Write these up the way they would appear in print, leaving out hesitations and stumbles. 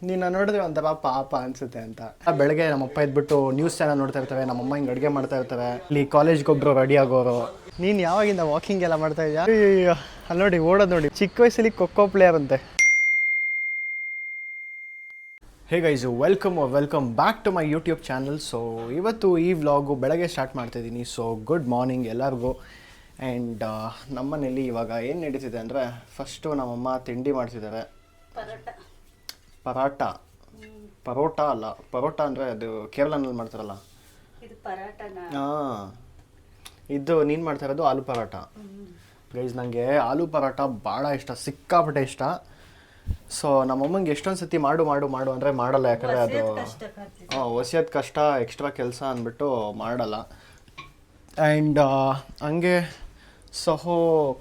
ನೀನು ನೋಡಿದ್ರೆ ಒಂಥರ ಪಾಪ ಅನಿಸುತ್ತೆ ಅಂತ. ಬೆಳಗ್ಗೆ ನಮ್ಮಪ್ಪ ಇದ್ಬಿಟ್ಟು ನ್ಯೂಸ್ ಚಾನಲ್ ನೋಡ್ತಾ ಇರ್ತವೆ, ನಮ್ಮಮ್ಮ ಹಿಂಗೆ ಅಡುಗೆ ಮಾಡ್ತಾ ಇರ್ತಾರೆ, ಇಲ್ಲಿ ಕಾಲೇಜ್ಗೆ ಒಬ್ಬರು ರೆಡಿ ಆಗೋರು. ನೀನು ಯಾವಾಗಿಂದ ವಾಕಿಂಗ್ ಎಲ್ಲ ಮಾಡ್ತಾ ಇದೆಯಾ? ಅಯ್ಯೋ ಅಲ್ಲಿ ನೋಡಿ ಓಡೋದು ನೋಡಿ, ಚಿಕ್ಕ ವಯಸ್ಸಲ್ಲಿ ಖೋಖೋ ಪ್ಲೇಯರ್ ಅಂತೆ. Hey guys, welcome back to my YouTube channel. So ಇವತ್ತು ಈ ವ್ಲಾಗು ಬೆಳಗ್ಗೆ ಸ್ಟಾರ್ಟ್ ಮಾಡ್ತಾಯಿದ್ದೀನಿ. ಸೊ ಗುಡ್ ಮಾರ್ನಿಂಗ್ ಎಲ್ಲರಿಗೂ. ಆ್ಯಂಡ್ ನಮ್ಮನೇಲಿ ಇವಾಗ ಏನು ನಡೀತಿದೆ ಅಂದರೆ, ಫಸ್ಟು ನಮ್ಮಮ್ಮ ತಿಂಡಿ ಮಾಡ್ತಿದ್ದಾರೆ. ಪರೋಟ ಅಲ್ಲ, ಪರೋಟ ಅಂದರೆ ಅದು ಕೇರಳನಲ್ಲಿ ಮಾಡ್ತಾರಲ್ಲ, ಹಾಂ ಇದು ನೀನು ಮಾಡ್ತಾ ಇರೋದು ಆಲೂ ಪರೋಟ. ಗೈಸ್ ನನಗೆ ಆಲೂ ಪರೋಟ ಭಾಳ ಇಷ್ಟ, ಸಿಕ್ಕಾಪಟ್ಟೆ ಇಷ್ಟ. ಸೊ ನಮ್ಮಮ್ಮಂಗೆ ಎಷ್ಟೊಂದು ಸತಿ ಮಾಡು ಅಂದರೆ ಮಾಡಲ್ಲ, ಯಾಕಂದರೆ ಅದು ಒಸಿಯೋದು ಕಷ್ಟ, ಎಕ್ಸ್ಟ್ರಾ ಕೆಲಸ ಅಂದ್ಬಿಟ್ಟು ಮಾಡಲ್ಲ. ಆ್ಯಂಡ್ ಹಂಗೆ ಸಹೋ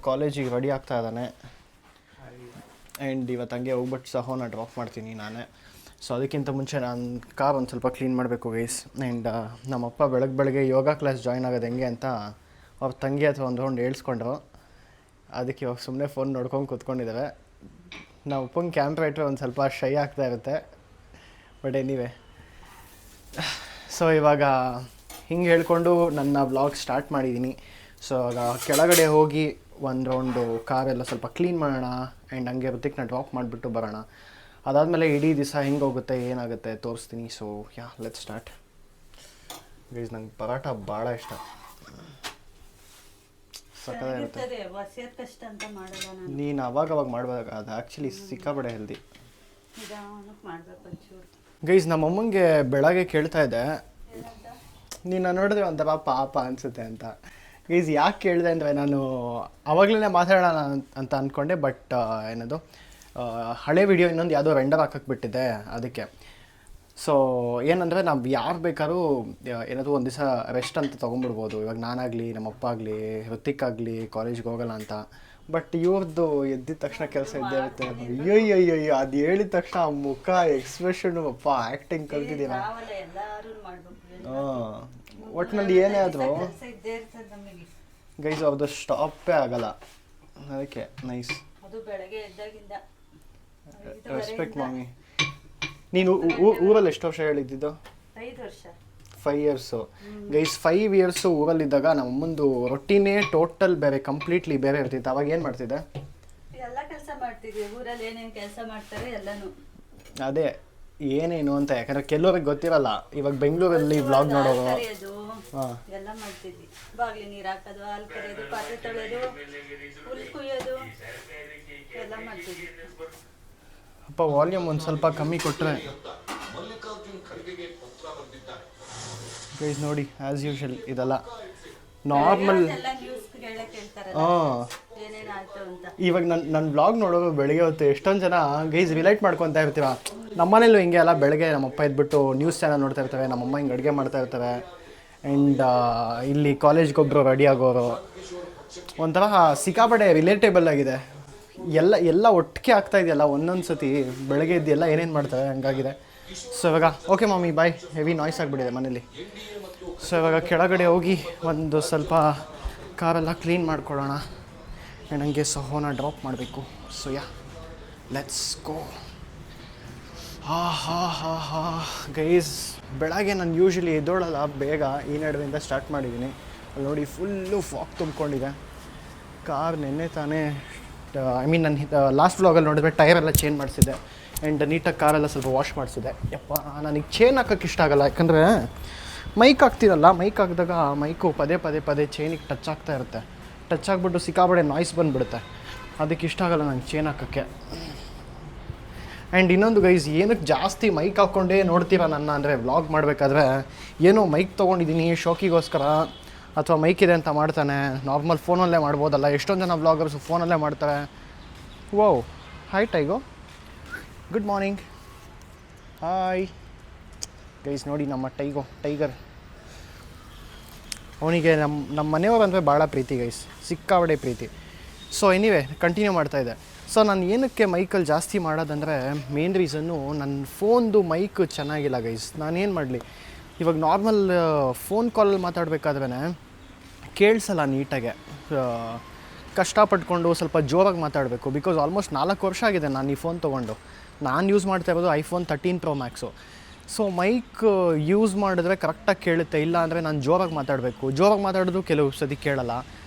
ಕಾಲೇಜಿಗೆ ರೆಡಿ ಆಗ್ತಾ ಇದ್ದಾನೆ. ಆ್ಯಂಡ್ ಇವತ್ತು ಹಂಗೆ ಹೋಗ್ಬಿಟ್ಟು ಸಹೋನ ಡ್ರಾಪ್ ಮಾಡ್ತೀನಿ ನಾನೇ. ಸೊ ಅದಕ್ಕಿಂತ ಮುಂಚೆ ನಾನು ಕಾರ್ ಒಂದು ಸ್ವಲ್ಪ ಕ್ಲೀನ್ ಮಾಡಬೇಕು ಗೈಸ್. ಆ್ಯಂಡ್ ನಮ್ಮಪ್ಪ ಬೆಳಗ್ಗೆ ಯೋಗ ಕ್ಲಾಸ್ ಜಾಯ್ನ್ ಆಗೋದು ಹೆಂಗೆ ಅಂತ ಅವ್ರ ತಂಗಿ ಅಥವಾ ಒಂದು ರೌಂಡ್ ಹೇಳ್ಸ್ಕೊಂಡ್ರು. ಅದಕ್ಕೆ ಇವಾಗ ಸುಮ್ಮನೆ ಫೋನ್ ನೋಡ್ಕೊಂಡು ಕೂತ್ಕೊಂಡಿದ್ದಾರೆ. ನಾವು ಅಪ್ಪಂಗೆ ಕ್ಯಾಮ್ರಾ ಇಟ್ಟರೆ ಒಂದು ಸ್ವಲ್ಪ ಶೈ ಆಗ್ತಾ ಇರುತ್ತೆ, ಬಟ್ ಎನಿವೆ. ಸೊ ಇವಾಗ ಹಿಂಗೆ ಹೇಳ್ಕೊಂಡು ನನ್ನ ವ್ಲಾಗ್ ಸ್ಟಾರ್ಟ್ ಮಾಡಿದ್ದೀನಿ. ಸೊ ಇವಾಗ ಕೆಳಗಡೆ ಹೋಗಿ ಒಂದು ರೌಂಡು ಕಾರೆಲ್ಲ ಸ್ವಲ್ಪ ಕ್ಲೀನ್ ಮಾಡೋಣ. ಆ್ಯಂಡ್ ಹಂಗೆ ಋತಿಕ್ನ ಡ್ರಾಪ್ ಮಾಡಿಬಿಟ್ಟು ಬರೋಣ. ಅದಾದಮೇಲೆ ಇಡೀ ದಿವಸ ಹೆಂಗೆ ಹೋಗುತ್ತೆ ಏನಾಗುತ್ತೆ ತೋರಿಸ್ತೀನಿ. So let's start. ಗೈಸ್ ನಂಗೆ ಪರೋಟ ಭಾಳ ಇಷ್ಟ, ಸಕ್ಕತ್ತಾಗಿರುತ್ತೆ. ನೀನು ಅವಾಗ ಮಾಡ್ಬೇಕು, ಅದು ಆ್ಯಕ್ಚುಲಿ ಸಿಕ್ಕಾಪಟ್ಟೆ ಹೆಲ್ದಿ. ಗೈಸ್ ನಮ್ಮಮ್ಮಂಗೆ ಬೆಳಗ್ಗೆ ಕೇಳ್ತಾ ಇದ್ದೆ, ನೀನು ನೋಡಿದ್ರೆ ಒಂಥರ ಪಾಪ ಅನಿಸುತ್ತೆ ಅಂತ. ಗೈಸ್ ಯಾಕೆ ಕೇಳಿದೆ ಅಂದರೆ, ನಾನು ಆವಾಗಲೇ ಮಾತಾಡೋಣ ಅಂತ ಅಂದ್ಕೊಂಡೆ, ಬಟ್ ಏನದು ಹಳೆ ವಿಡಿಯೋ ಇನ್ನೊಂದು ಯಾವುದೋ ರೆಂಡರ್ ಹಾಕಕ್ಕೆ ಬಿಟ್ಟಿದ್ದೆ ಅದಕ್ಕೆ. ಸೊ ಏನಂದರೆ ನಾವು ಯಾರು ಬೇಕಾದ್ರೂ ಏನಾದರೂ ಒಂದು ದಿವಸ ರೆಸ್ಟ್ ಅಂತ ತೊಗೊಂಬಿಡ್ಬೋದು. ಇವಾಗ ನಾನಾಗಲಿ, ನಮ್ಮಪ್ಪ ಆಗಲಿ, ಋತಿಕ್ ಆಗಲಿ ಕಾಲೇಜ್ಗೆ ಹೋಗೋಲ್ಲ ಅಂತ. ಬಟ್ ಇವ್ರದ್ದು ಎದ್ದಿದ ತಕ್ಷಣ ಕೆಲಸ ಇದ್ದೇ ಇರುತ್ತೆ. ಅಯ್ಯೋ ಅದು ಹೇಳಿದ ತಕ್ಷಣ ಆ ಮುಖ ಎಕ್ಸ್ಪ್ರೆಷನ್ನು, ಅಪ್ಪ ಆ್ಯಕ್ಟಿಂಗ್ ಕಲ್ತಿದ್ದೀರ. ಹಾಂ, ಒಟ್ಟಿನಲ್ಲಿ ಏನೇ ಆದರೂ ಗೈಸ್ ಅವ್ರದ್ದು ಸ್ಟಾಪೇ ಆಗಲ್ಲ. ಅದಕ್ಕೆ ನೈಸ್, ರೆಸ್ಪೆಕ್ಟ್ ಮಾಮಿ. ನೀನು ಊರಲ್ಲಿ ಎಷ್ಟು ವರ್ಷ ಹೇಳಿದ್ದು? 5 ಇಯರ್ಸು. ಗೈಸ್ 5 ಇಯರ್ಸು ಊರಲ್ಲಿದ್ದಾಗ ನಮ್ಮಮ್ಮಂದು ರೊಟ್ಟಿನೇ ಟೋಟಲ್ ಬೇರೆ, ಕಂಪ್ಲೀಟ್ಲಿ ಬೇರೆ ಇರ್ತಿತ್ತು. ಅವಾಗ ಏನು ಮಾಡ್ತಿದ್ದೆ? ಎಲ್ಲ ಕೆಲಸ ಮಾಡ್ತಿದ್ವಿ ಊರಲ್ಲಿ, ಏನೇನು ಕೆಲಸ ಮಾಡ್ತಾರೆ ಎಲ್ಲನೂ. ಅದೇ ಏನೇನು ಅಂತ, ಯಾಕಂದ್ರೆ ಕೆಲವ್ರಿಗೆ ಗೊತ್ತಿರಲ್ಲ. ಇವಾಗ ಬೆಂಗಳೂರಲ್ಲಿ ವ್ಲಾಗ್ ನೋಡೋರು ಎಲ್ಲ ಮಾಡ್ತಿದ್ವಿ. ಬಾಗ್ಲಿ ನೀರು ಹಾಕೋದು, ಹಾಲು ಕರೆಯೋದು, ಪಾತ್ರೆ ತೊಳೆಯೋದು, ಹುಲ್ ಕುಯ್ಯೋದು ಎಲ್ಲ ಮಾಡ್ತಿದ್ವಿ. ಅಪ್ಪ ವಾಲ್ಯೂಮ್ ಒಂದು ಸ್ವಲ್ಪ ಕಮ್ಮಿ ಕೊಟ್ಟರೆ. ಗೈಸ್ ನೋಡಿ, ಆ್ಯಸ್ ಯೂಶುವಲ್ ಇದೆಲ್ಲ ನಾರ್ಮಲ್. ಇವಾಗ ನನ್ನ ವ್ಲಾಗ್ ನೋಡೋದು ಬೆಳಗ್ಗೆ ಹೊತ್ತು ಎಷ್ಟೊಂದು ಜನ ಗೈಸ್ ರಿಲೇಟ್ ಮಾಡ್ಕೊತಾ ಇರ್ತೀರ. ನಮ್ಮನೇಲೂ ಹಿಂಗೆ ಅಲ್ಲ, ಬೆಳಗ್ಗೆ ನಮ್ಮಪ್ಪ ಇದ್ಬಿಟ್ಟು ನ್ಯೂಸ್ ಚಾನಲ್ ನೋಡ್ತಾ ಇರ್ತವೆ, ನಮ್ಮಮ್ಮ ಹಿಂಗೆ ಅಡುಗೆ ಮಾಡ್ತಾ ಇರ್ತಾರೆ. ಆ್ಯಂಡ್ ಇಲ್ಲಿ ಕಾಲೇಜ್ಗೆ ಒಬ್ಬರು ರೆಡಿ ಆಗೋರು. ಒಂಥರ ಸಿಕ್ಕಾಪಟ್ಟೆ ರಿಲೇಟೇಬಲ್ ಆಗಿದೆ. ಎಲ್ಲ ಒಟ್ಟಿಗೆ ಆಗ್ತಾ ಇದೆಯಲ್ಲ ಒಂದೊಂದು ಸತಿ ಬೆಳಗ್ಗೆ ಇದ್ದೆಲ್ಲ ಏನೇನು ಮಾಡ್ತಾರೆ ಹಂಗಾಗಿದೆ. ಸೊ ಇವಾಗ ಓಕೆ ಮಾಮಿ ಬಾಯ್, ಹೆವಿ ನಾಯ್ಸ್ ಆಗಿಬಿಟ್ಟಿದೆ ಮನೇಲಿ. ಸೊ ಇವಾಗ ಕೆಳಗಡೆ ಹೋಗಿ ಒಂದು ಸ್ವಲ್ಪ ಕಾರೆಲ್ಲ ಕ್ಲೀನ್ ಮಾಡ್ಕೊಳ್ಳೋಣ. ನನಗೆ ಸಹೋನ ಡ್ರಾಪ್ ಮಾಡಬೇಕು. So let's go. ಹಾ ಗೈಸ್, ಬೆಳಗ್ಗೆ ನಾನು ಯೂಶ್ವಲಿ ಎದ್ದೋಳಲ್ಲ ಬೇಗ, ಈ ನಡುವೆಯಿಂದ ಸ್ಟಾರ್ಟ್ ಮಾಡಿದ್ದೀನಿ. ಅಲ್ಲಿ ನೋಡಿ ಫುಲ್ಲು ಫಾಗ್ ತುಂಬಿಕೊಂಡಿದೆ. ಕಾರ್ ನೆನ್ನೆ ತಾನೇ ನಾನು ಲಾಸ್ಟ್ ವ್ಲಾಗಲ್ಲಿ ನೋಡಿದ್ರೆ ಟೈರೆಲ್ಲ ಚೇಂಜ್ ಮಾಡಿಸಿದ್ದೆ. ಆ್ಯಂಡ್ ನೀಟಾಗಿ ಕಾರೆಲ್ಲ ಸ್ವಲ್ಪ ವಾಶ್ ಮಾಡಿಸಿದೆ. ಯಪ್ಪ, ನನಗೆ ಚೇನ್ ಹಾಕೋಕ್ಕೆ ಇಷ್ಟ ಆಗೋಲ್ಲ, ಯಾಕಂದರೆ ಮೈಕ್ ಹಾಕ್ತೀರಲ್ಲ, ಮೈಕ್ ಹಾಕಿದಾಗ ಮೈಕು ಪದೇ ಚೈನಿಗೆ ಟಚ್ ಆಗ್ತಾ ಇರುತ್ತೆ. ಟಚ್ ಆಗಿಬಿಟ್ಟು ಸಿಕ್ಕಾಪಡೆ ನಾಯ್ಸ್ ಬಂದುಬಿಡುತ್ತೆ. ಅದಕ್ಕೆ ಇಷ್ಟ ಆಗೋಲ್ಲ ನಂಗೆ ಚೇನ್ ಹಾಕೋಕ್ಕೆ. ಆ್ಯಂಡ್ ಇನ್ನೊಂದು ಗೈಸ್, ಏನಕ್ಕೆ ಜಾಸ್ತಿ ಮೈಕ್ ಹಾಕ್ಕೊಂಡೇ ನೋಡ್ತೀರ ನನ್ನ ಅಂದರೆ, ವ್ಲಾಗ್ ಮಾಡಬೇಕಾದ್ರೆ ಏನೋ ಮೈಕ್ ತೊಗೊಂಡಿದ್ದೀನಿ ಶೋಕಿಗೋಸ್ಕರ, ಅಥವಾ ಮೈಕ್ ಇದೆ ಅಂತ ಮಾಡ್ತಾನೆ. ನಾರ್ಮಲ್ ಫೋನಲ್ಲೇ ಮಾಡ್ಬೋದಲ್ಲ, ಎಷ್ಟೊಂದು ಜನ ವ್ಲಾಗರ್ಸು ಫೋನಲ್ಲೇ ಮಾಡ್ತಾರೆ. Wow, hi Tiago, good morning. Hi guys, ನೋಡಿ ನಮ್ಮ ಟೈಗರ್. ಅವನಿಗೆ ನಮ್ಮ ಮನೆಯವ್ರು ಅಂದರೆ ಭಾಳ ಪ್ರೀತಿ ಗೈಸ್, ಸಿಕ್ಕಾಪಟ್ಟೆ ಪ್ರೀತಿ. ಸೊ ಎನಿವೆ ಕಂಟಿನ್ಯೂ ಮಾಡ್ತಾಯಿದ್ದೆ. ಸೊ ನಾನು ಏನಕ್ಕೆ ಮೈಕಲ್ಲಿ ಜಾಸ್ತಿ ಮಾಡೋದಂದರೆ, ಮೇನ್ ರೀಸನ್ನು ನನ್ನ ಫೋನ್ದು ಮೈಕ್ ಚೆನ್ನಾಗಿಲ್ಲ ಗೈಸ್. ನಾನೇನು ಮಾಡಲಿ, ಇವಾಗ ನಾರ್ಮಲ್ ಫೋನ್ ಕಾಲಲ್ಲಿ ಮಾತಾಡಬೇಕಾದ್ರೇ ಕೇಳಿಸಲ್ಲ ನೀಟಾಗೆ. ಕಷ್ಟಪಟ್ಕೊಂಡು ಸ್ವಲ್ಪ ಜೋರಾಗಿ ಮಾತಾಡಬೇಕು. ಬಿಕಾಸ್ ಆಲ್ಮೋಸ್ಟ್ 4 ವರ್ಷ ಆಗಿದೆ ನಾನು ಈ ಫೋನ್ ತೊಗೊಂಡು. ನಾನು ಯೂಸ್ ಮಾಡ್ತಾ ಇರೋದು iPhone 13 Pro Max. So mic use ಮಾಡಿದ್ರೆ ಕರೆಕ್ಟಾಗಿ ಕೇಳುತ್ತೆ, ಇಲ್ಲ ಅಂದರೆ ನಾನು ಜೋರಾಗಿ ಮಾತಾಡಬೇಕು. ಜೋರಾಗಿ ಮಾತಾಡೋದು ಕೆಲವು ಸತಿ ಕೇಳಲ್ಲ,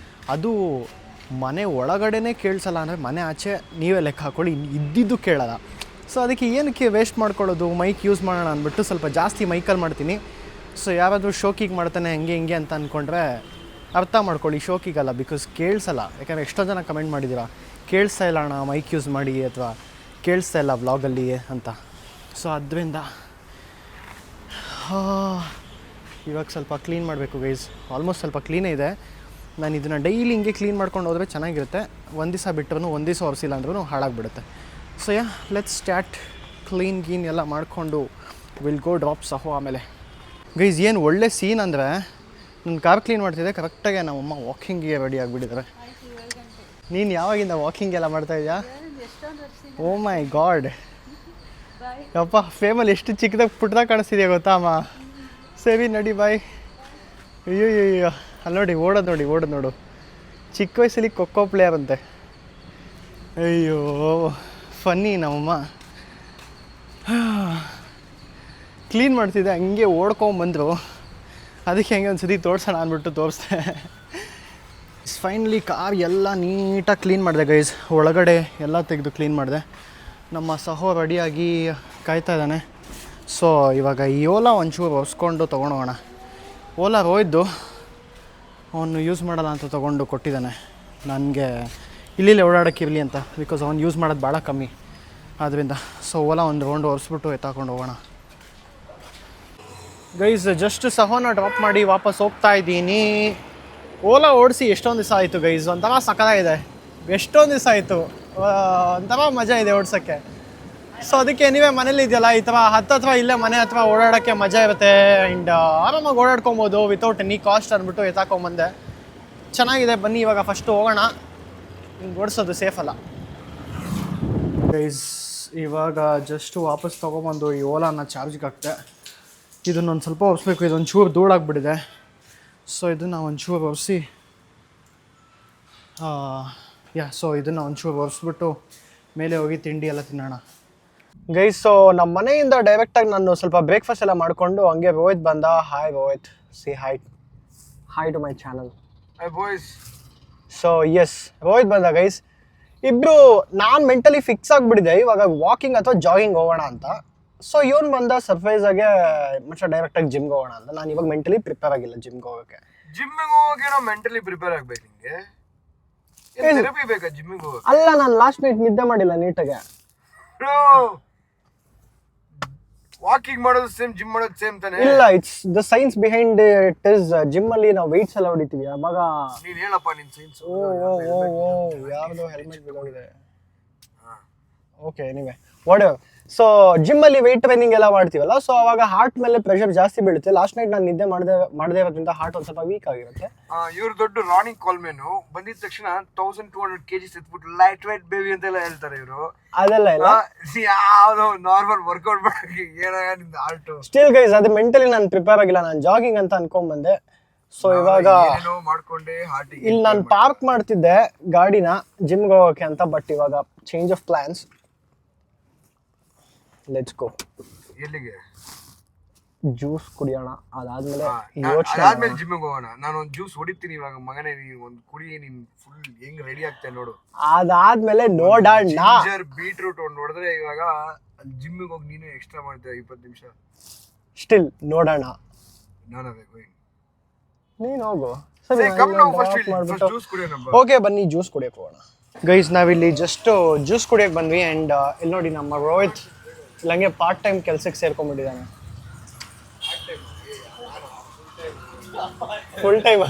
ಅದು ಮನೆ ಒಳಗಡೆನೇ ಕೇಳಿಸಲ್ಲ ಅಂದರೆ ಮನೆ ಆಚೆ ನೀವೇ ಲೆಕ್ಕ ಹಾಕ್ಕೊಳ್ಳಿ, ಇದ್ದಿದ್ದು ಕೇಳಲ್ಲ. ಸೊ ಅದಕ್ಕೆ ಏನಕ್ಕೆ ವೇಸ್ಟ್ ಮಾಡ್ಕೊಳ್ಳೋದು, ಮೈಕ್ ಯೂಸ್ ಮಾಡೋಣ ಅಂದ್ಬಿಟ್ಟು ಸ್ವಲ್ಪ ಜಾಸ್ತಿ ಮೈಕಲ್ಲಿ ಮಾಡ್ತೀನಿ. ಸೊ ಯಾರಾದರೂ ಶೋಕಿಗೆ ಮಾಡ್ತಾನೆ ಹಂಗೆ ಹಿಂಗೆ ಅಂತ ಅಂದ್ಕೊಂಡ್ರೆ ಅರ್ಥ ಮಾಡ್ಕೊಳ್ಳಿ, ಶೋಕಿಗಲ್ಲ, ಬಿಕಾಸ್ ಕೇಳಿಸಲ್ಲ. ಯಾಕಂದರೆ ಎಷ್ಟೋ ಜನ ಕಮೆಂಟ್ ಮಾಡಿದ್ದೀರಾ ಕೇಳಿಸ್ತಾ ಇಲ್ಲ ಅಣ್ಣ ಮೈಕ್ ಯೂಸ್ ಮಾಡಿ, ಅಥವಾ ಕೇಳಿಸ್ತಾ ಇಲ್ಲ ವ್ಲಾಗಲ್ಲಿ ಅಂತ. ಸೊ ಅದರಿಂದ ಇವಾಗ ಸ್ವಲ್ಪ ಕ್ಲೀನ್ ಮಾಡಬೇಕು ಗೈಸ್. ಆಲ್ಮೋಸ್ಟ್ ಸ್ವಲ್ಪ ಕ್ಲೀನೇ ಇದೆ. ನಾನು ಇದನ್ನು ಡೈಲಿ ಹಿಂಗೆ ಕ್ಲೀನ್ ಮಾಡ್ಕೊಂಡು ಹೋದರೆ ಚೆನ್ನಾಗಿರುತ್ತೆ. ಒಂದು ದಿವಸ ಬಿಟ್ಟರು, ಒಂದು ದಿವಸ ಒರೆಸಿಲ್ಲ ಅಂದ್ರೂ ಹಾಳಾಗಿಬಿಡುತ್ತೆ. So let's start. ಕ್ಲೀನ್ ಗೀನ್ ಎಲ್ಲ ಮಾಡಿಕೊಂಡು ವಿಲ್ ಗೋ ಡ್ರಾಪ್ ಸಹೋ. ಆಮೇಲೆ ಗೈಸ್ ಏನು ಒಳ್ಳೆ ಸೀನ್ ಅಂದರೆ, ನನ್ನ ಕಾರ್ ಕ್ಲೀನ್ ಮಾಡ್ತಿದ್ದೆ, ಕರೆಕ್ಟಾಗಿ ನಮ್ಮಮ್ಮ ವಾಕಿಂಗಿಗೆ ರೆಡಿ ಆಗಿಬಿಟ್ಟಿದ್ದಾರೆ. ನೀನು ಯಾವಾಗಿಂದ ವಾಕಿಂಗ್ ಎಲ್ಲ ಮಾಡ್ತಾಯಿದ್ಯಾ? ಓ ಮೈ ಗಾಡ್, ಯಪ್ಪ ಫೇಮಲ್ಲಿ ಎಷ್ಟು ಚಿಕ್ಕದಾಗಿ ಪುಟ್ಟದಾಗ ಕಾಣಿಸ್ತಿದೆಯಾ ಗೊತ್ತಾ ಅಮ್ಮ? ಸರಿ ನಡಿ ಬಾಯ್. ಅಯ್ಯೋ ಅಲ್ಲಿ ನೋಡಿ, ಓಡೋದು ನೋಡು, ಚಿಕ್ಕ ವಯಸ್ಸಲ್ಲಿ ಖೋ ಪ್ಲೇಯರ್ ಅಂತೆ. ಅಯ್ಯೋ ಫನ್ನಿ ನಮ್ಮಮ್ಮ. ಕ್ಲೀನ್ ಮಾಡ್ತಿದ್ದೆ, ಹಂಗೆ ಓಡ್ಕೊಂಬಂದರು, ಅದಕ್ಕೆ ಹಂಗೆ ಒಂದು ಸತಿ ತೋರಿಸೋಣ ಅಂದ್ಬಿಟ್ಟು ತೋರಿಸ್ದೆ. ಫೈನಲಿ ಕಾರ್ ಎಲ್ಲ ನೀಟಾಗಿ ಕ್ಲೀನ್ ಮಾಡಿದೆ ಗೈಸ್, ಒಳಗಡೆ ಎಲ್ಲ ತೆಗೆದು ಕ್ಲೀನ್ ಮಾಡಿದೆ. ನಮ್ಮ ಸಹೋ ರೆಡಿಯಾಗಿ ಕಾಯ್ತಾ ಇದ್ದಾನೆ. ಸೊ ಇವಾಗ ಈ ಓಲಾ ಒಂಚೂರು ಒರೆಸ್ಕೊಂಡು ತೊಗೊಂಡೋಗೋಣ. ಓಲಾ ರೋಯ್ದು ಅವನು ಯೂಸ್ ಮಾಡಲ್ಲ ಅಂತ ತೊಗೊಂಡು ಕೊಟ್ಟಿದ್ದಾನೆ ನನಗೆ, ಇಲ್ಲಿ ಓಡಾಡೋಕ್ಕಿರಲಿ ಅಂತ, ಬಿಕಾಸ್ ಅವ್ನು ಯೂಸ್ ಮಾಡೋದು ಭಾಳ ಕಮ್ಮಿ ಆದ್ದರಿಂದ. ಸೊ ಓಲಾ ಒಂದು ರೌಂಡ್ ಒರೆಸ್ಬಿಟ್ಟು ಎತ್ತಾಕೊಂಡು ಹೋಗೋಣ ಗೈಸ್. ಜಸ್ಟ್ ಸಹೋನ ಡ್ರಾಪ್ ಮಾಡಿ ವಾಪಸ್ ಹೋಗ್ತಾ ಇದ್ದೀನಿ. ಓಲಾ ಓಡಿಸಿ ಎಷ್ಟೊಂದು ದಿವಸ ಆಯಿತು ಗೈಸ್, ಒಂಥರ ಸಕ್ಕತ್ತಾಗಿದೆ. ಎಷ್ಟೊಂದು ದಿವಸ ಆಯಿತು, ಒಂಥರ ಮಜಾ ಇದೆ ಓಡ್ಸೋಕ್ಕೆ. ಸೊ ಅದಕ್ಕೆ ನೀವೇ ಮನೇಲಿ ಇದೆಯಲ್ಲ, ಈ ಥರ ಹತ್ತತ್ರ ಇಲ್ಲೇ ಮನೆ ಹತ್ರ ಓಡಾಡೋಕ್ಕೆ ಮಜಾ ಇರುತ್ತೆ. ಆ್ಯಂಡ್ ಆರಾಮಾಗಿ ಓಡಾಡ್ಕೊಬೋದು ವಿತೌಟ್ ಎನಿ ಕಾಸ್ಟ್ ಅಂದ್ಬಿಟ್ಟು ಎತ್ತಾಕೊಂಬಂದೆ. ಚೆನ್ನಾಗಿದೆ. ಬನ್ನಿ ಇವಾಗ ಫಸ್ಟು ಹೋಗೋಣ, ಹಿಂಗೆ ಓಡಿಸೋದು ಸೇಫ್ ಅಲ್ಲ ಗೈಸ್. ಇವಾಗ ಜಸ್ಟ್ ವಾಪಸ್ ತೊಗೊಂಬಂದು ಈ ಓಲಾನ ಚಾರ್ಜ್ಗೆ ಹಾಕ್ತೆ. ಇದನ್ನೊಂದು ಸ್ವಲ್ಪ ಒರೆಸ್ಬೇಕು, ಇದೊಂದು ಚೂರು ಧೂಳಾಗ್ಬಿಟ್ಟಿದೆ. ಸೊ ಇದನ್ನು ಒಂಚೂರು ಒರೆಸಿ ಸೊ ಇದನ್ನು ಒಂಚೂರು ಒರೆಸ್ಬಿಟ್ಟು ಮೇಲೆ ಹೋಗಿ ತಿಂಡಿ ಎಲ್ಲ ತಿನ್ನೋಣ ಗೈಸ್. ಸೊ ನಮ್ಮ ಮನೆಯಿಂದ ಡೈರೆಕ್ಟಾಗಿ ನಾನು ಸ್ವಲ್ಪ ಬ್ರೇಕ್ಫಾಸ್ಟ್ ಎಲ್ಲ ಮಾಡಿಕೊಂಡು ಹಂಗೆ ರೋಹಿತ್ ಬಂದ. Hi Rohit, say hi to my channel. Hi boys. So yes, Rohit ಬಂದ ಗೈಸ್. ಇಬ್ಬರು ನಾನು ಮೆಂಟಲಿ ಫಿಕ್ಸ್ ಆಗಿಬಿಟ್ಟಿದೆ ಇವಾಗ ವಾಕಿಂಗ್ ಅಥವಾ ಜಾಗಿಂಗ್ ಹೋಗೋಣ ಅಂತ. ಸೊ ಇವನು ಬಂದ ಸರ್ಪ್ರೈಸಾಗೆ ಮತ್ತೆ ಡೈರೆಕ್ಟಾಗಿ ಜಿಮ್ಗೆ ಹೋಗೋಣ ಅಂತ. ನಾನು ಇವಾಗ ಮೆಂಟಲಿ ಪ್ರಿಪೇರ್ ಆಗಿಲ್ಲ ಜಿಮ್ಗೆ ಹೋಗೋಕ್ಕೆ. ಜಿಮ್ಮಿಗೆ ಹೋಗೋಕೆ ನಾವು ಮೆಂಟಲಿ ಪ್ರಿಪೇರ್ ಆಗ್ಬೇಕು. ನಿಮಗೆ ಥೆರಪಿ ಬೇಕಾ ಜಿಮ್ಮಿಗೆ ಹೋಗೋಕೆ? ಅಲ್ಲ, ನಾನು ಲಾಸ್ಟ್ ನೈಟ್ ನಿದ್ದೆ ಮಾಡಿಲ್ಲ ನೀಟಾಗೆ. ವಾಕಿಂಗ್ ಮಾಡೋದು ಸೇಮ್, ಜಿಮ್ ಮಾಡೋದು ಸೇಮ್ ತಾನೆ? ಇಲ್ಲ, it's the science behind it is. Gym ಅಲ್ಲಿ ನಾವು ವೆಯ್ಟ್ಸ್ ಎಲ್ಲ ಹೊಡಿತೀವಿ ಅವಾಗ. ನೀನ್ ಹೇಳಪ್ಪ ನಿನ್ ಸೈನ್ಸ್. ಯಾವ್ದು ಹೆಲ್ಮೆಟ್ ಬಿದ್ದೋಗಿದೆ. ಓಕೆ, ನೀವೇ ವಾಟ್ ಎವರ್. ಸೊ ಜಿಮ್ಮಲ್ಲಿ ವೆಯ್ಟ್ ಟ್ರೈನಿಂಗ್ ಎಲ್ಲ ಮಾಡ್ತೀವಲ್ಲ, ಸೊ ಅವಾಗ ಹಾರ್ಟ್ ಮೇಲೆ ಪ್ರೆಷರ್ ಜಾಸ್ತಿ ಬೀಳುತ್ತೆ. ಲಾಸ್ಟ್ ನೈಟ್ ನಾನು ನಿದ್ದೆ ಮಾಡದೇ ಇರೋದ್ರಿಂದ ಹಾರ್ಟ್ ಒಂದು ಸ್ವಲ್ಪ ವೀಕ್ ಆಗಿರುತ್ತೆ. ಇವ್ರು ದೊಡ್ಡ ರಾನಿ ಕಾಲ್ಮೇನು ಬಂದಿದ ತಕ್ಷಣ 1200 kg ಎತ್ಬಿಟ್ಟು ಲೈಟ್ ವೇಟ್ ಬೇಬಿ ಅಂತೆಲ್ಲ ಹೇಳ್ತಾರೆ ಇವರು. ಅದೆಲ್ಲ ಇಲ್ಲ, ಯಾವ್ದೋ ನಾರ್ಮಲ್ ವರ್ಕೌಟ್ ಮಾಡೋಕೆ ಏನಾಗ ನಿಮ್ದು ಹಾರ್ಟ್. ಸ್ಟಿಲ್ ಗೈಸ್, ಅದು ಮೆಂಟಲಿ ನಾನು ಪ್ರಿಪೇರ್ ಆಗಿಲ್ಲ. ನಾನು ಜಾಗಿಂಗ್ ಅಂತ ಅನ್ಕೊಂಡ್ಬಂದೆ. ಸೊ ಇವಾಗ ಮಾಡ್ಕೊಂಡೆ ಹಾರ್ಟ್ ಇಲ್ಲಿ ನಾನು ಪಾರ್ಕ್ ಮಾಡ್ತಿದ್ದೆ ಗಾಡಿನ ಜಿಮ್ಗೆ ಹೋಗೋಕೆ ಅಂತ. ಬಟ್ ಇವಾಗ change of plans. Let's go. ಎಲ್ಲಿಗೆ? ಜ್ಯೂಸ್ ಕುಡಿಯೋಣ, ಅದಾದ್ಮೇಲೆ ಅದಾದ್ಮೇಲೆ ಜಿಮ್ಮಿಗೆ ಹೋಗೋಣ. ನಾನು ಒಂದು ಜ್ಯೂಸ್ ಹೊಡಿತೀನಿ ಇವಾಗ. ಮಗನೇ ನೀನು ಒಂದು ಕುಡಿ, ನೀನ್ ಫುಲ್ ಹೆಂಗ್ ರೆಡಿ ಆಗ್ತೇನೆ ನೋಡು. ಅದಾದ್ಮೇಲೆ ನೋಡೋಣ. ಜಿಂಜರ್ ಬೀಟ್ರೂಟ್ ಒಂದು ಹೊಡೆದ್ರೆ ಇವಾಗ ಜಿಮ್ಮಿಗೆ ಹೋಗಿ ನೀನು ಎಕ್ಸ್ಟ್ರಾ ಮಾಡ್ತೇವೆ 20 ನಿಮಿಷ. ಸ್ಟಿಲ್ ನೋಡೋಣ. ನಾನು ನೀನು ಹೋಗು. ಓಕೆ, ಬನ್ನಿ ಜ್ಯೂಸ್ ಕುಡಿಯಕ್ಕೆ ಹೋಗೋಣ ಗೈಸ್. ನಾವಿಲ್ಲಿ ಜಸ್ಟ್ ಜ್ಯೂಸ್ ಕುಡಿಯಕ್ಕೆ ಬಂದ್ವಿ. ಆ್ಯಂಡ್ ಇಲ್ಲಿ ನೋಡಿ, ನಮ್ಮ ರೋಹಿತ್ ಇಲ್ಲಂಗೆ ಪಾರ್ಟ್ ಟೈಮ್ ಕೆಲ್ಸಕ್ಕೆ ಸೇರ್ಕೊಂಡ್ಬಿಟ್ಟಿದ್ದಾನೆ. Full time.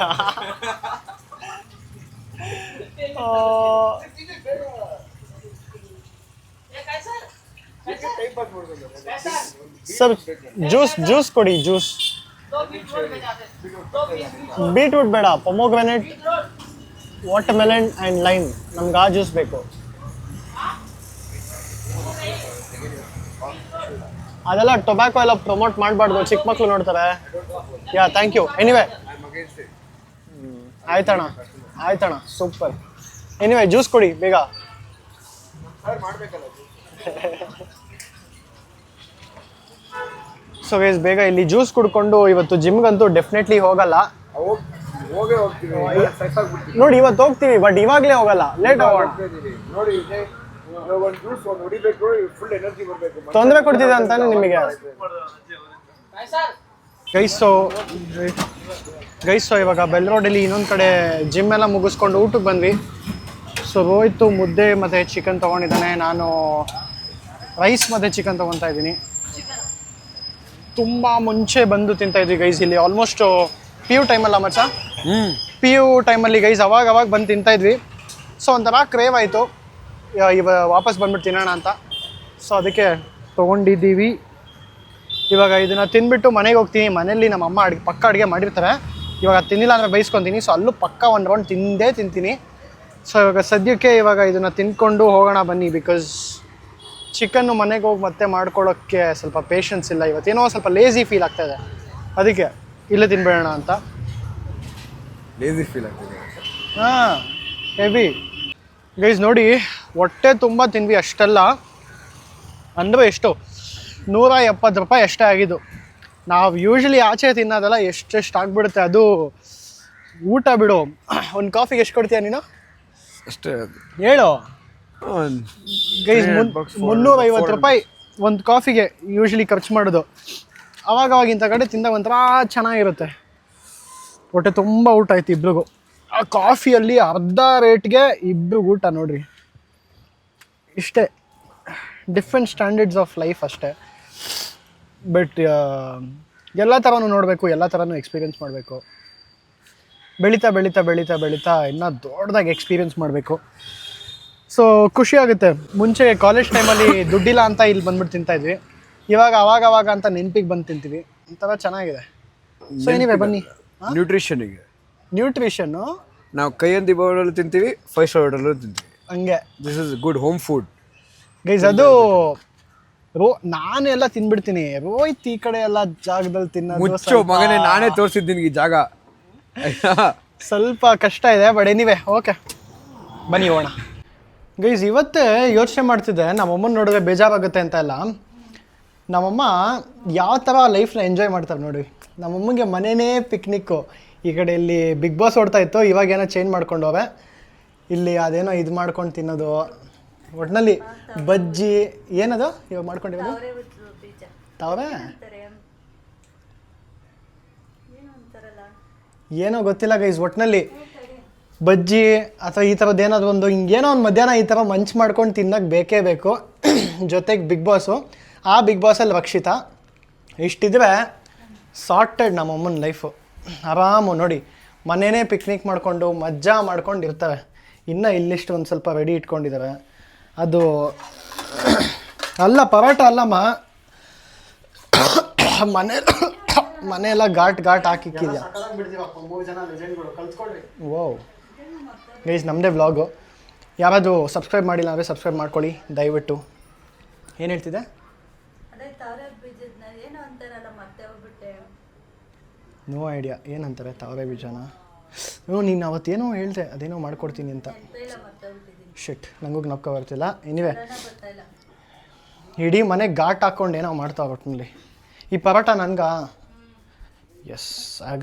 ಸರ್ ಜ್ಯೂಸ್ ಕೊಡಿ, ಜ್ಯೂಸ್. ಬೀಟ್ರೂಟ್ ಬೇಡ, ಪೊಮೊಗ್ರಾನೇಟ್, ವಾಟರ್ಮೆಲನ್ ಆ್ಯಂಡ್ ಲೈಮ್. ನಮ್ಗೆ ಆ ಜ್ಯೂಸ್ ಬೇಕು. ಅದೆಲ್ಲ ಟೊಬ್ಯಾಕೊ ಎಲ್ಲ ಪ್ರಮೋಟ್ ಮಾಡಬಾರ್ದು, ಚಿಕ್ಕ ಮಕ್ಕಳು ನೋಡ್ತಾರೆ. ಯಾ, ಥ್ಯಾಂಕ್ ಯು. ಎನಿವೆ ಆಯ್ತಣ್ಣ, ಸೂಪರ್. ಎನಿವೆ ಜ್ಯೂಸ್ ಕೊಡಿ ಬೇಗ. ಸೊ ಗೈಸ್ ಬೇಗ ಇಲ್ಲಿ ಜ್ಯೂಸ್ ಕುಡ್ಕೊಂಡು ಇವತ್ತು ಜಿಮ್ಗಂತೂ ಡೆಫಿನೆಟ್ಲಿ ಹೋಗಲ್ಲ. ಹೋಗೇ ಹೋಗ್ತೀವಿ, ಸಾಕಾಗ್ಬಿಡ್ತೀವಿ. ನೋಡಿ ಇವತ್ತು ಹೋಗ್ತೀವಿ, ಬಟ್ ಇವಾಗಲೇ ಹೋಗಲ್ಲ, ಲೇಟ್ ಆಗೋಣ. ನೋಡಿ ಒಂದು ಜ್ಯೂಸ್ ಒಂದು ಹೊಡಿಬೇಕು, ಫುಲ್ ಎನರ್ಜಿ ಬರಬೇಕು. ತೊಂದರೆ ಕೊಡ್ತಿದೆ ಅಂತಾನೆ ನಿಮಗೆ ಗೈಸೋ ಇವಾಗ ಬೆಲ್ ರೋಡಲ್ಲಿ ಇನ್ನೊಂದು ಕಡೆ ಜಿಮ್ ಎಲ್ಲ ಮುಗಿಸ್ಕೊಂಡು ಊಟಕ್ಕೆ ಬಂದ್ವಿ. ಸೊ ರೋಹಿತ್ ಮುದ್ದೆ ಮತ್ತು ಚಿಕನ್ ತೊಗೊಂಡಿದ್ದಾನೆ, ನಾನು ರೈಸ್ ಮತ್ತು ಚಿಕನ್ ತೊಗೊತಾ ಇದ್ದೀನಿ. ತುಂಬ ಮುಂಚೆ ಬಂದು ತಿಂತಾಯಿದ್ವಿ ಗೈಸ್ ಇಲ್ಲಿ, ಆಲ್ಮೋಸ್ಟ್ ಪಿ ಯು ಟೈಮಲ್ಲ ಮಚ್ಚ, ಪಿ ಯು ಟೈಮಲ್ಲಿ ಗೈಸ್ ಅವಾಗ ಬಂದು ತಿಂತಾಯಿದ್ವಿ. ಸೊ ಒಂಥರ ಕ್ರೇವ್ ಆಯಿತು, ವಾಪಸ್ ಬಂದ್ಬಿಟ್ಟು ತಿನ್ನೋಣ ಅಂತ. ಸೊ ಅದಕ್ಕೆ ತೊಗೊಂಡಿದ್ದೀವಿ. ಇವಾಗ ಇದನ್ನು ತಿಂದ್ಬಿಟ್ಟು ಮನೆಗೆ ಹೋಗ್ತೀನಿ. ಮನೇಲಿ ನಮ್ಮ ಅಮ್ಮ ಪಕ್ಕ ಅಡುಗೆ ಮಾಡಿರ್ತಾರೆ, ಇವಾಗ ತಿನ್ನಿಲ್ಲ ಅಂದರೆ ಬೈಸ್ಕೊತೀನಿ. ಸೊ ಅಲ್ಲೂ ಪಕ್ಕ ಒಂದು ರೌಂಡ್ ತಿಂತೀನಿ. ಸೊ ಇವಾಗ ಸದ್ಯಕ್ಕೆ ಇದನ್ನು ತಿಂದ್ಕೊಂಡು ಹೋಗೋಣ ಬನ್ನಿ. ಬಿಕಾಸ್ ಚಿಕನ್ನು ಮನೆಗೆ ಹೋಗಿ ಮತ್ತೆ ಮಾಡ್ಕೊಳ್ಳೋಕ್ಕೆ ಸ್ವಲ್ಪ ಪೇಷನ್ಸ್ ಇಲ್ಲ. ಇವತ್ತೇನೋ ಸ್ವಲ್ಪ ಲೇಝಿ ಫೀಲ್ ಆಗ್ತಾಯಿದೆ, ಅದಕ್ಕೆ ಇಲ್ಲೇ ತಿನ್ಬೇಡೋಣ ಅಂತ. ಲೇಜಿ ಫೀಲ್ ಆಗ್ತದೆ. ಹಾಂ, ಹೆವಿ ಗೈಸ್. ನೋಡಿ ಹೊಟ್ಟೆ ತುಂಬ ತಿಂದ್ವಿ, ಅಷ್ಟೆಲ್ಲ ಅಂದರೆ ಎಷ್ಟು 170 ರೂಪಾಯಿ ಅಷ್ಟೇ ಆಗಿದ್ದು. ನಾವು ಯೂಶ್ವಲಿ ಆಚೆ ತಿನ್ನೋದಲ್ಲ, ಎಷ್ಟೆಷ್ಟು ಆಗಿಬಿಡುತ್ತೆ ಅದು. ಊಟ ಬಿಡು, ಒಂದು ಕಾಫಿಗೆ ಎಷ್ಟು ಕೊಡ್ತೀಯ ನೀನು? ಅಷ್ಟೇ ಹೇಳು ಗೈಸ್. 350 ರೂಪಾಯಿ ಒಂದು ಕಾಫಿಗೆ ಯೂಶ್ವಲಿ ಖರ್ಚು ಮಾಡೋದು. ಅವಾಗಿಂಥ ಕಡೆ ತಿಂದಾಗ ಒಂಥರ ಚೆನ್ನಾಗಿರುತ್ತೆ. ಹೊಟ್ಟೆ ತುಂಬ ಊಟ ಆಯ್ತು ಇಬ್ರಿಗೂ. ಆ ಕಾಫಿಯಲ್ಲಿ ಅರ್ಧ ರೇಟ್ಗೆ ಇಬ್ರಿಗೂ ಊಟ ನೋಡ್ರಿ. ಇಷ್ಟೇ, ಡಿಫ್ರೆಂಟ್ ಸ್ಟ್ಯಾಂಡರ್ಡ್ಸ್ ಆಫ್ ಲೈಫ್ ಅಷ್ಟೇ. ಬಟ್ ಎಲ್ಲ ಥರನೂ ನೋಡಬೇಕು, ಎಲ್ಲ ಥರನೂ ಎಕ್ಸ್ಪೀರಿಯೆನ್ಸ್ ಮಾಡಬೇಕು. ಬೆಳೀತಾ ಇನ್ನೂ ದೊಡ್ಡದಾಗಿ ಎಕ್ಸ್ಪೀರಿಯೆನ್ಸ್ ಮಾಡಬೇಕು. ಸೊ ಖುಷಿ ಆಗುತ್ತೆ. ಮುಂಚೆ ಕಾಲೇಜ್ ಟೈಮಲ್ಲಿ ದುಡ್ಡಿಲ್ಲ ಅಂತ ಇಲ್ಲಿ ಬಂದ್ಬಿಟ್ಟು ತಿಂತಾಯಿದ್ವಿ, ಇವಾಗ ಅವಾಗ ಅಂತ ನೆನಪಿಗೆ ಬಂದು ತಿಂತೀವಿ. ಒಂಥರ ಚೆನ್ನಾಗಿದೆ. ಸೊ ಏನಿವೆ ಬನ್ನಿ. ನ್ಯೂಟ್ರಿಷನ್ನು ನಾವು ಕೈಯಂದಿ ಬೋರ್ಡಲ್ಲೂ ತಿಂತೀವಿ, 5 ಸ್ಟಾರ್ ಹೋಟೆಲ್ಲೂ ತಿಂತೀವಿ. ಹಂಗೆ this is good home food guys. ಅದು ನಾನು ಎಲ್ಲ ತಿನ್ಬಿಡ್ತೀನಿ. ರೋಹಿತ್ ಈ ಕಡೆ ಎಲ್ಲ ಜಾಗದಲ್ಲಿ ಮುಚ್ಚು ಮಗನೇ, ನಾನೇ ತೋರಿಸಿದ್ದೀನಿ ಈ ಜಾಗ. ಸ್ವಲ್ಪ ಕಷ್ಟ ಇದೆ, ಬಟ್ ಎನಿವೆ ಓಕೆ ಬನ್ನಿ ಹೋಗೋಣ. ಗೈಸ್ ಇವತ್ತೇ ಯೋಚನೆ ಮಾಡ್ತಿದ್ದೆ, ನಮ್ಮಮ್ಮನ ನೋಡಿದ್ರೆ ಬೇಜಾರಾಗುತ್ತೆ ಅಂತ ಎಲ್ಲ. ನಮ್ಮಮ್ಮ ಯಾವ ಥರ ಲೈಫ್ನ ಎಂಜಾಯ್ ಮಾಡ್ತಾರೆ ನೋಡಿ. ನಮ್ಮಮ್ಮಗೆ ಮನೆಯೇ ಪಿಕ್ನಿಕ್ಕು. ಈ ಕಡೆ ಇಲ್ಲಿ ಬಿಗ್ ಬಾಸ್ ಓಡ್ತಾ ಇತ್ತು, ಇವಾಗೇನೋ ಚೇಂಜ್ ಮಾಡ್ಕೊಂಡೋವೆ. ಇಲ್ಲಿ ಅದೇನೋ ಇದು ಮಾಡ್ಕೊಂಡು ತಿನ್ನೋದು, ಒಟ್ಟಿನಲ್ಲಿ ಬಜ್ಜಿ ಏನದು ಇವಾಗ ಮಾಡ್ಕೊಂಡಿರೋದು ತಾವೇ ಏನೋ ಗೊತ್ತಿಲ್ಲ ಗೈಸ್. ಒಟ್ಟಿನಲ್ಲಿ ಬಜ್ಜಿ ಅಥವಾ ಈ ಥರದ್ದು ಏನಾದ್ರು ಒಂದು ಹಿಂಗೇನೋ ಒಂದು ಮಧ್ಯಾಹ್ನ ಈ ಥರ ಮಂಚ್ ಮಾಡ್ಕೊಂಡು ತಿನ್ನೋಕ್ಕೆ ಬೇಕೇ ಬೇಕು. ಜೊತೆಗೆ ಬಿಗ್ ಬಾಸು, ಆ ಬಿಗ್ ಬಾಸಲ್ಲಿ ರಕ್ಷಿತಾ, ಇಷ್ಟಿದ್ರೆ ಸಾರ್ಟೆಡ್ ನಮ್ಮಮ್ಮನ ಲೈಫು. ಆರಾಮು ನೋಡಿ, ಮನೆಯೇ ಪಿಕ್ನಿಕ್ ಮಾಡಿಕೊಂಡು ಮಜಾ ಮಾಡ್ಕೊಂಡು ಇರ್ತವೆ. ಇನ್ನು ಇಲ್ಲಿಷ್ಟು ಒಂದು ಸ್ವಲ್ಪ ರೆಡಿ ಇಟ್ಕೊಂಡಿದ್ದಾರೆ. ಅದು ಅಲ್ಲ ಪರೋಟ ಅಲ್ಲಮ್ಮ, ಮನೆಯೆಲ್ಲ ಘಾಟ್ ಹಾಕಿಕ್ಕಿದ್ಯಾ. ಓ ಗೈಸ್, ನಮ್ಮದೇ ವ್ಲಾಗು. ಯಾರಾದರೂ ಸಬ್ಸ್ಕ್ರೈಬ್ ಮಾಡಿಲ್ಲ ಅಂದರೆ ಸಬ್ಸ್ಕ್ರೈಬ್ ಮಾಡ್ಕೊಳ್ಳಿ ದಯವಿಟ್ಟು. ಏನು ಹೇಳ್ತಿದ್ದೆ? ನೋ ಐಡಿಯಾ ಏನಂತಾರೆ ತಾವರೆ ಬೀಜನ. ನೀನು ಅವತ್ತೇನೋ ಹೇಳ್ದೆ, ಅದೇನೋ ಮಾಡ್ಕೊಡ್ತೀನಿ ಅಂತ. ಶಿಟ್, ನನಗೂ ಜ್ಞಾಪಕ ಬರ್ತಿಲ್ಲ. ಎನಿವೆ, ಇಡೀ ಮನೆ ಘಾಟ್ ಹಾಕ್ಕೊಂಡು ಏನೋ ಮಾಡ್ತಾವೆ ಒಟ್ಟಿನಲ್ಲಿ. ಈ ಪರೋಟ ನನಗೆ yes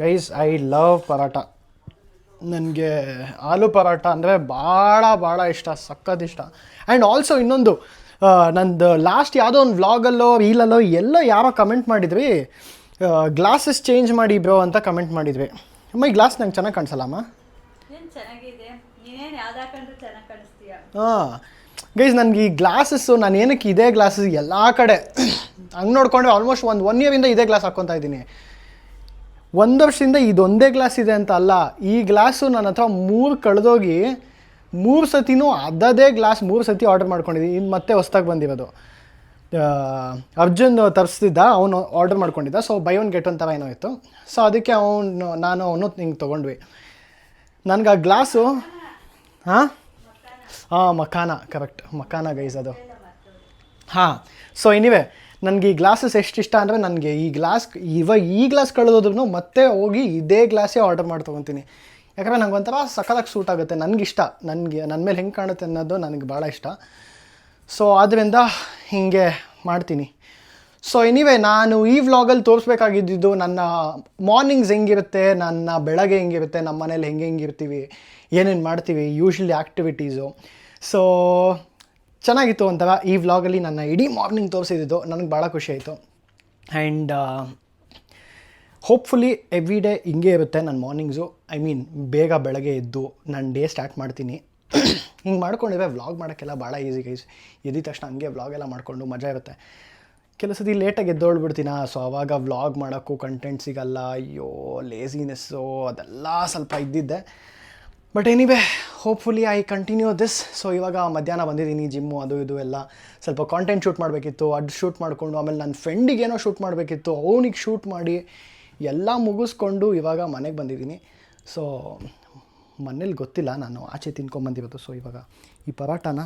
guys, I love paratha. ನನಗೆ ಆಲೂ ಪರೋಟ ಅಂದರೆ ಭಾಳ ಇಷ್ಟ, ಸಖತ್ ಇಷ್ಟ. ಆ್ಯಂಡ್ ಆಲ್ಸೋ ಇನ್ನೊಂದು, ನಂದು ಲಾಸ್ಟ್ ಯಾವುದೋ ಒಂದು ವ್ಲಾಗಲ್ಲೋ ರೀಲಲ್ಲೋ ಎಲ್ಲೋ ಯಾರೋ ಕಮೆಂಟ್ ಮಾಡಿದ್ವಿ, ಗ್ಲಾಸಸ್ ಚೇಂಜ್ ಮಾಡಿ ಬ್ರೋ ಅಂತ ಕಮೆಂಟ್ ಮಾಡಿದ್ವಿ. ಅಮ್ಮ ಈ ಗ್ಲಾಸ್ ನಂಗೆ ಚೆನ್ನಾಗಿ ಕಾಣಿಸಲ್ಲಮ್ಮ. ಹಾಂ ಗೈಸ್, ನನಗೆ ಈ ಗ್ಲಾಸಸ್ಸು, ನಾನು ಏನಕ್ಕೆ ಇದೇ ಗ್ಲಾಸಸ್ ಎಲ್ಲ ಕಡೆ ಹಂಗೆ ನೋಡಿಕೊಂಡ್ರೆ ಆಲ್ಮೋಸ್ಟ್ ಒಂದು 1 ಇಯರಿಂದ ಇದೇ ಗ್ಲಾಸ್ ಹಾಕ್ಕೊತಾ ಇದ್ದೀನಿ. 1 ವರ್ಷದಿಂದ ಇದೊಂದೇ ಗ್ಲಾಸ್ ಇದೆ ಅಂತ ಅಲ್ಲ, ಈ ಗ್ಲಾಸು ನನ್ನ ಹತ್ರ 3 ಕಳೆದೋಗಿ 3 ಸತಿನೂ ಅದೇ ಗ್ಲಾಸ್ 3 ಸತಿ ಆರ್ಡರ್ ಮಾಡ್ಕೊಂಡಿದ್ದೀನಿ. ಇನ್ನು ಮತ್ತೆ ಹೊಸ್ದಾಗಿ ಬಂದಿರೋದು. ಅರ್ಜುನ್ ತರಿಸ್ತಿದ್ದ, ಅವನು ಆರ್ಡರ್ ಮಾಡ್ಕೊಂಡಿದ್ದ. So buy one get one ಥರ ಏನೋ ಇತ್ತು. ಸೊ ಅದಕ್ಕೆ ಅವನು ಹಿಂಗೆ ತೊಗೊಂಡ್ವಿ. ನನಗೆ ಆ glass makhana, correct makhana guys ಅದು. ಹಾಂ, ಸೊ ಎನಿವೆ ನನಗೆ ಈ ಗ್ಲಾಸಸ್ ಎಷ್ಟು ಇಷ್ಟ ಅಂದರೆ, ನನಗೆ ಈ ಗ್ಲಾಸ್ ಕಳೆದೋದ್ರೂ ಮತ್ತೆ ಹೋಗಿ ಇದೇ ಗ್ಲಾಸೇ ಆರ್ಡರ್ ಮಾಡಿ ತೊಗೊತೀನಿ. ಯಾಕಂದರೆ ನಂಗೆ ಒಂಥರ ಸಖತ್ತಾಗಿ ಸೂಟ್ ಆಗುತ್ತೆ. ನನಗಿಷ್ಟ, ನನ್ನ ಮೇಲೆ ಹೆಂಗೆ ಕಾಣುತ್ತೆ ಅನ್ನೋದು ನನಗೆ ಭಾಳ ಇಷ್ಟ. ಸೊ ಆದ್ದರಿಂದ ಹೀಗೆ ಮಾಡ್ತೀನಿ. ಸೊ ಎನಿವೆ ನಾನು ಈ ವ್ಲಾಗಲ್ಲಿ ತೋರಿಸ್ಬೇಕಾಗಿದ್ದು ನನ್ನ ಮಾರ್ನಿಂಗ್ಸ್ ಹೆಂಗಿರುತ್ತೆ, ನನ್ನ ಬೆಳಗ್ಗೆ ಹೆಂಗಿರುತ್ತೆ, ನಮ್ಮ ಮನೇಲಿ ಹೆಂಗಿರ್ತೀವಿ, ಏನೇನು ಮಾಡ್ತೀವಿ, ಯೂಶ್ವಲಿ ಆ್ಯಕ್ಟಿವಿಟೀಸು. ಸೊ ಚೆನ್ನಾಗಿತ್ತು ಒಂಥರ ಈ ವ್ಲಾಗಲ್ಲಿ ನನ್ನ ಇಡೀ ಮಾರ್ನಿಂಗ್ ತೋರಿಸಿದ್ದು ನನಗೆ ಭಾಳ ಖುಷಿ ಆಯಿತು. ಆ್ಯಂಡ್ ಹೋಪ್ಫುಲಿ ಎವ್ರಿ ಡೇ ಹಿಂಗೆ ಇರುತ್ತೆ ನನ್ನ ಮಾರ್ನಿಂಗ್ಸು. ಐ ಮೀನ್ ಬೇಗ ಬೆಳಗ್ಗೆ ಎದ್ದು ನನ್ನ ಡೇ ಸ್ಟಾರ್ಟ್ ಮಾಡ್ತೀನಿ. ಹಿಂಗೆ ಮಾಡ್ಕೊಂಡಿದ್ರೆ ವ್ಲಾಗ್ ಮಾಡೋಕ್ಕೆಲ್ಲ ಭಾಳ ಈಸಿ ಗೈಸ್. ಎದ್ದ ತಕ್ಷಣ ಹಂಗೆ ವ್ಲಾಗ್ ಎಲ್ಲ ಮಾಡಿಕೊಂಡು ಮಜಾ ಇರುತ್ತೆ. ಕೆಲವು ಸತಿ ಲೇಟಾಗಿ ಎದ್ದೋಳ್ಬಿಡ್ತೀನ, ಸೊ ಆವಾಗ ವ್ಲಾಗ್ ಮಾಡೋಕ್ಕೂ ಕಂಟೆಂಟ್ ಸಿಗಲ್ಲ. ಅಯ್ಯೋ ಲೇಸಿನೆಸ್ಸು ಅದೆಲ್ಲ ಸ್ವಲ್ಪ ಇದ್ದಿದ್ದೆ. But anyway hopefully I continue this. So ಇವಾಗ ಮಧ್ಯಾಹ್ನ ಬಂದಿದ್ದೀನಿ, ಜಿಮ್ಮು ಅದು ಇದು ಎಲ್ಲ ಸ್ವಲ್ಪ ಕಾಂಟೆಂಟ್ ಶೂಟ್ ಮಾಡಬೇಕಿತ್ತು, ಅದು ಶೂಟ್ ಮಾಡಿಕೊಂಡು ಆಮೇಲೆ ನನ್ನ ಫ್ರೆಂಡಿಗೇನೋ ಶೂಟ್ ಮಾಡಬೇಕಿತ್ತು, ಅವನಿಗೆ ಶೂಟ್ ಮಾಡಿ ಎಲ್ಲ ಮುಗಿಸ್ಕೊಂಡು ಇವಾಗ ಮನೆಗೆ ಬಂದಿದ್ದೀನಿ. ಸೊ ಮನೇಲಿ ಗೊತ್ತಿಲ್ಲ, ನಾನು ಆಚೆ ತಿನ್ಕೊಂಬಂದಿರೋದು. ಸೊ ಇವಾಗ ಈ ಪರಾಟನ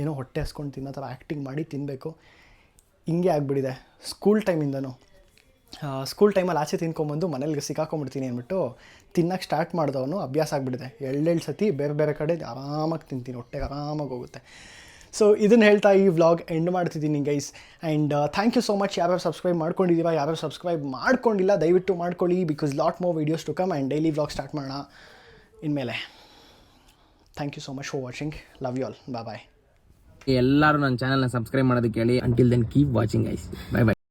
ಏನೋ ಹೊಟ್ಟೆ ಹಸ್ಕೊಂಡು ತಿನ್ನೋ ಥರ ಆ್ಯಕ್ಟಿಂಗ್ ಮಾಡಿ ತಿನ್ನಬೇಕು. ಹಿಂಗೆ ಆಗಿಬಿಟ್ಟಿದೆ ಸ್ಕೂಲ್ ಟೈಮಿಂದನೂ. ಸ್ಕೂಲ್ ಟೈಮಲ್ಲಿ ಆಚೆ ತಿನ್ಕೊಂಬಂದು ಮನೇಲಿ ಸಿಕ್ಕಾಕೊಂಡ್ಬಿಡ್ತೀನಿ ಅಂದ್ಬಿಟ್ಟು ತಿನ್ನೋಕ್ಕೆ ಸ್ಟಾರ್ಟ್ ಮಾಡಿದವನು ಅಭ್ಯಾಸ ಆಗಿಬಿಟ್ಟಿದೆ. ಎಳ್ಳೆಳ್ಳು ಸತಿ ಬೇರೆ ಬೇರೆ ಕಡೆ ಆರಾಮಾಗಿ ತಿಂತೀನಿ, ಹೊಟ್ಟೆಗೆ ಆರಾಮಾಗಿ ಹೋಗುತ್ತೆ. ಸೊ ಇದನ್ನು ಹೇಳ್ತಾ ಈ ವ್ಲಾಗ್ ಎಂಡ್ ಮಾಡ್ತಿದ್ದೀನಿ guys. And thank you so much. ಯಾರ್ಯಾರು ಸಬ್ಸ್ಕ್ರೈಬ್ ಮಾಡ್ಕೊಂಡಿದ್ದೀರಾ, ಯಾರ್ಯಾರು ಸಬ್ಸ್ಕ್ರೈಬ್ ಮಾಡ್ಕೊಂಡಿಲ್ಲ ದಯವಿಟ್ಟು ಮಾಡ್ಕೊಳ್ಳಿ, because lot more videos to come and daily vlog start ಮಾಡೋಣ ಇನ್ಮೇಲೆ. Thank you so much for watching. Love you all. Bye. ಎಲ್ಲರೂ ನನ್ನ ಚಾನಲ್ನ ಸಬ್ಸ್ಕ್ರೈಬ್ ಮಾಡೋದಕ್ಕೆ ಹೇಳಿ. Until then keep watching guys. Bye by.